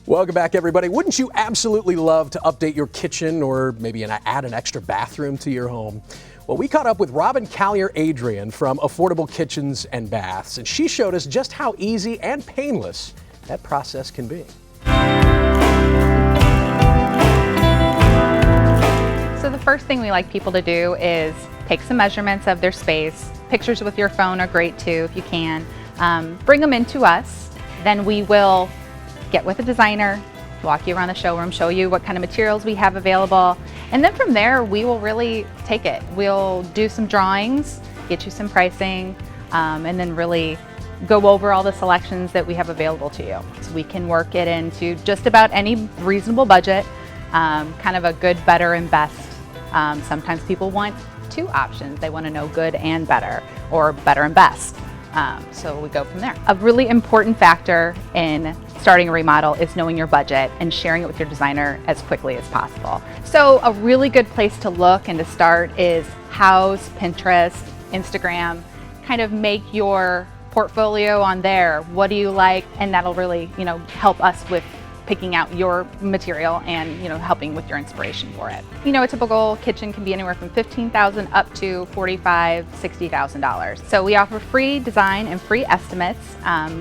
Welcome back, everybody. Wouldn't you absolutely love to update your kitchen or maybe add an extra bathroom to your home? Well, we caught up with Robin Callier-Adrian from Affordable Kitchens and Baths, and she showed us just how easy and painless that process can be. So the first thing we like people to do is take some measurements of their space. Pictures with your phone are great too, if you can. Bring them into us. Then we will get with a designer, walk you around the showroom, show you what kind of materials we have available. And then from there, we will really take it. We'll do some drawings, get you some pricing, and then really go over all the selections that we have available to you. So we can work it into just about any reasonable budget, kind of a good, better, and best. Sometimes people want two options. They want to know good and better, or better and best. So we go from there. A really important factor in starting a remodel is knowing your budget and sharing it with your designer as quickly as possible. So a really good place to look and to start is Houzz, Pinterest, Instagram. Kind of make your portfolio on there. What do you like? And that'll really, help us with picking out your material and helping with your inspiration for it. A typical kitchen can be anywhere from $15,000 up to $45,000, $60,000. So we offer free design and free estimates.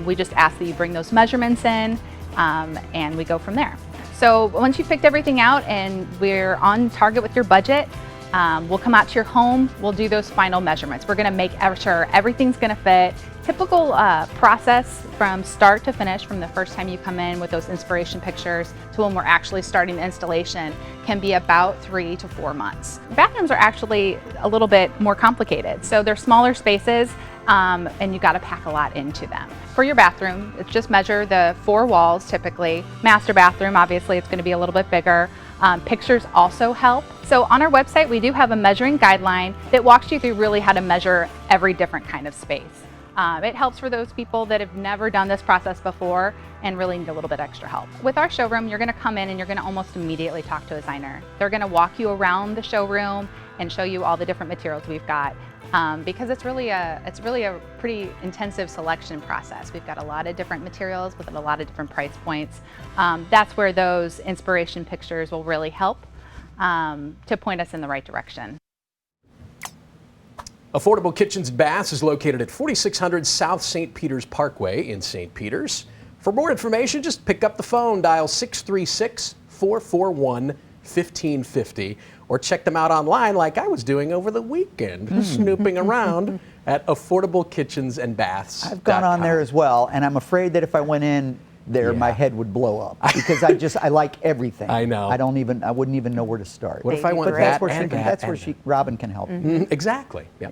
We just ask that you bring those measurements in, and we go from there. So once you've picked everything out and we're on target with your budget, we'll come out to your home, we'll do those final measurements. We're gonna make sure everything's gonna fit. Typical process from start to finish, from the first time you come in with those inspiration pictures to when we're actually starting the installation, can be about 3 to 4 months. Bathrooms are actually a little bit more complicated. So they're smaller spaces, and you gotta pack a lot into them. For your bathroom, it's just measure the 4 walls typically. Master bathroom, obviously it's gonna be a little bit bigger. Pictures also help. So on our website, we do have a measuring guideline that walks you through really how to measure every different kind of space. It helps for those people that have never done this process before and really need a little bit extra help. With our showroom, you're gonna come in and you're gonna almost immediately talk to a designer. They're gonna walk you around the showroom and show you all the different materials we've got, because it's really a pretty intensive selection process. We've got a lot of different materials with a lot of different price points. That's where those inspiration pictures will really help to point us in the right direction. Affordable Kitchens and Baths is located at 4600 South St. Peters Parkway in St. Peters. For more information, just pick up the phone, dial 636-441-1550, or check them out online like I was doing over the weekend, snooping around at Affordable Kitchens and Baths. I've gone on there as well, and I'm afraid that if I went in there, my head would blow up because I like everything. I know. I wouldn't even know where to start. What if I want but that that's where Robin can help. Exactly. Yeah.